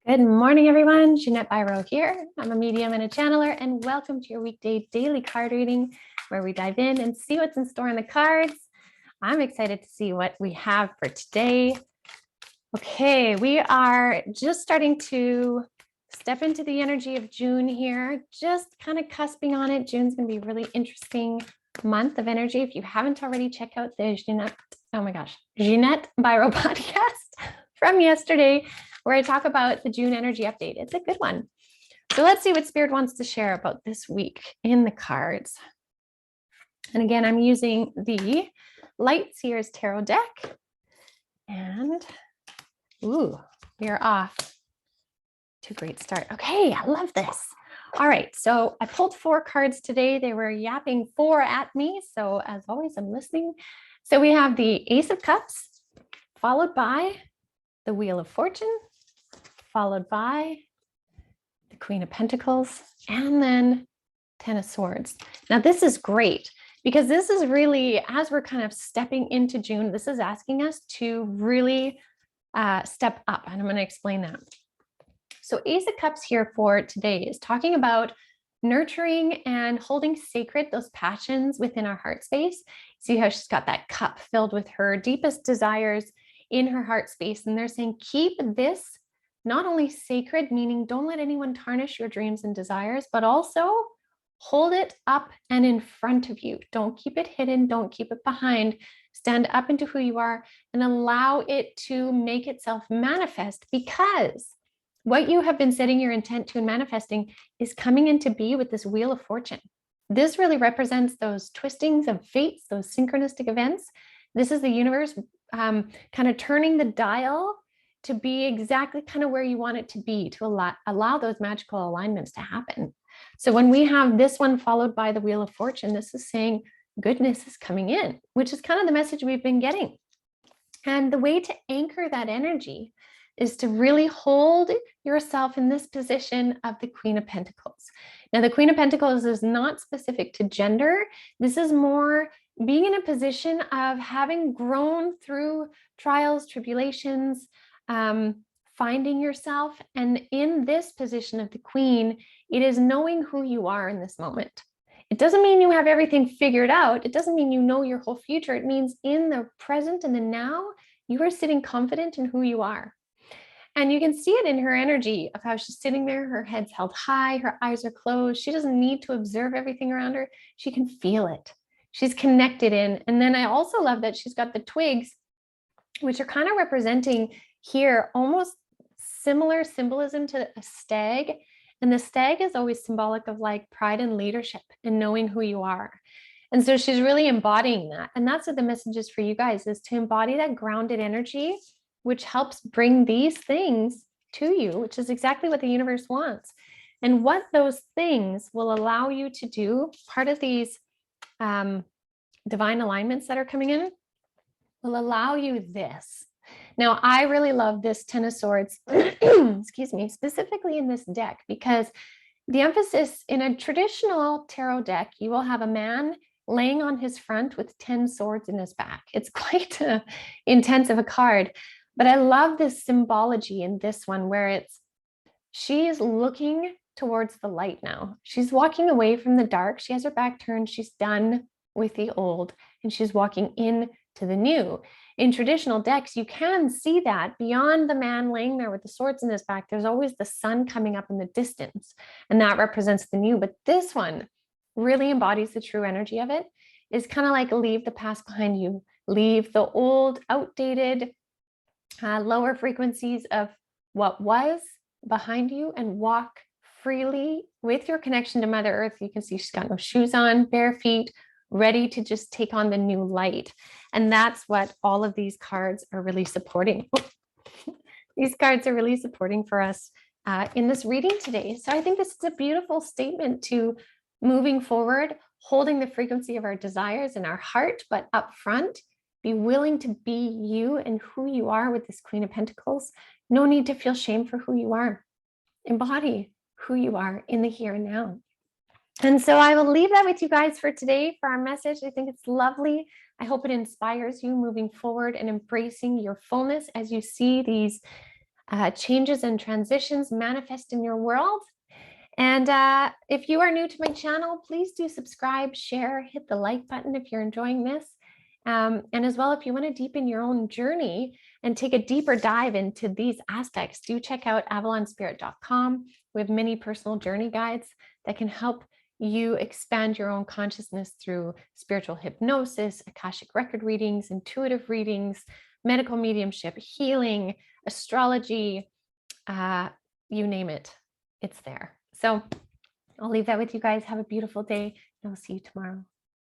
Good morning, everyone. Jeanette Biro here. I'm a medium and a channeler, and welcome to your weekday daily card reading where we dive in and see what's in store in the cards. I'm excited to see what we have for today. Okay, we are just starting to step into the energy of June here, just kind of cusping on it. June's going to be a really interesting month of energy. If you haven't already, check out the Jeanette Biro podcast from yesterday, where I talk about the June energy update. It's a good one. So let's see what Spirit wants to share about this week in the cards. And again, I'm using the Light Seers Tarot deck. And we are off to a great start. Okay, I love this. All right, so I pulled 4 cards today. They were yapping 4 at me. So as always, I'm listening. So we have the Ace of Cups, followed by the Wheel of Fortune, followed by the Queen of Pentacles, and then 10 of Swords. Now, this is great because this is really, as we're kind of stepping into June, this is asking us to really step up. And I'm going to explain that. So Ace of Cups here for today is talking about nurturing and holding sacred those passions within our heart space. See how she's got that cup filled with her deepest desires in her heart space. And they're saying, keep this not only sacred, meaning don't let anyone tarnish your dreams and desires, but also hold it up and in front of you. Don't keep it hidden. Don't keep it behind. Stand up into who you are and allow it to make itself manifest, because what you have been setting your intent to and manifesting is coming into be with this Wheel of Fortune. This really represents those twistings of fates, those synchronistic events. This is the universe kind of turning the dial to be exactly kind of where you want it to be, to allow those magical alignments to happen. So when we have this one followed by the Wheel of Fortune, this is saying goodness is coming in, which is kind of the message we've been getting. And the way to anchor that energy is to really hold yourself in this position of the Queen of Pentacles. Now, the Queen of Pentacles is not specific to gender. This is more being in a position of having grown through trials, tribulations, finding yourself. And in this position of the Queen, it is knowing who you are in this moment. It doesn't mean you have everything figured out. It doesn't mean you know your whole future. It means in the present and the now, you are sitting confident in who you are. And you can see it in her energy of how she's sitting there, her head's held high, her eyes are closed. She doesn't need to observe everything around her. She can feel it. She's connected in. And then I also love that she's got the twigs, which are kind of representing here almost similar symbolism to a stag. And the stag is always symbolic of like pride and leadership and knowing who you are. And so she's really embodying that. And that's what the message is for you guys, is to embody that grounded energy, which helps bring these things to you, which is exactly what the universe wants. And what those things will allow you to do, part of these divine alignments that are coming in, will allow you this. Now, I really love this 10 of Swords, excuse me, specifically in this deck, because the emphasis in a traditional tarot deck, you will have a man laying on his front with 10 swords in his back. It's quite intense of a card. But I love this symbology in this one where she is looking towards the light now. She's walking away from the dark. She has her back turned. She's done with the old and she's walking into the new. In traditional decks, you can see that beyond the man laying there with the swords in his back, there's always the sun coming up in the distance, and that represents the new. But this one really embodies the true energy of it. It's kind of like leave the past behind you, leave the old, outdated, lower frequencies of what was behind you and walk freely with your connection to Mother Earth. You can see she's got no shoes on, bare feet, ready to just take on the new light. And that's what all of these cards are really supporting. These cards are really supporting for us in this reading today. So I think this is a beautiful statement to moving forward, holding the frequency of our desires in our heart, but up front, be willing to be you and who you are with this Queen of Pentacles. No need to feel shame for who you are. Embody who you are in the here and now. And so I will leave that with you guys for today for our message. I think it's lovely. I hope it inspires you moving forward and embracing your fullness as you see these changes and transitions manifest in your world. And if you are new to my channel, please do subscribe, share, hit the like button if you're enjoying this. And as well, if you want to deepen your own journey and take a deeper dive into these aspects, do check out avalonspirit.com. We have many personal journey guides that can help you expand your own consciousness through spiritual hypnosis, Akashic record readings, intuitive readings, medical mediumship, healing, astrology, you name it, it's there. So I'll leave that with you guys. Have a beautiful day, and I'll see you tomorrow.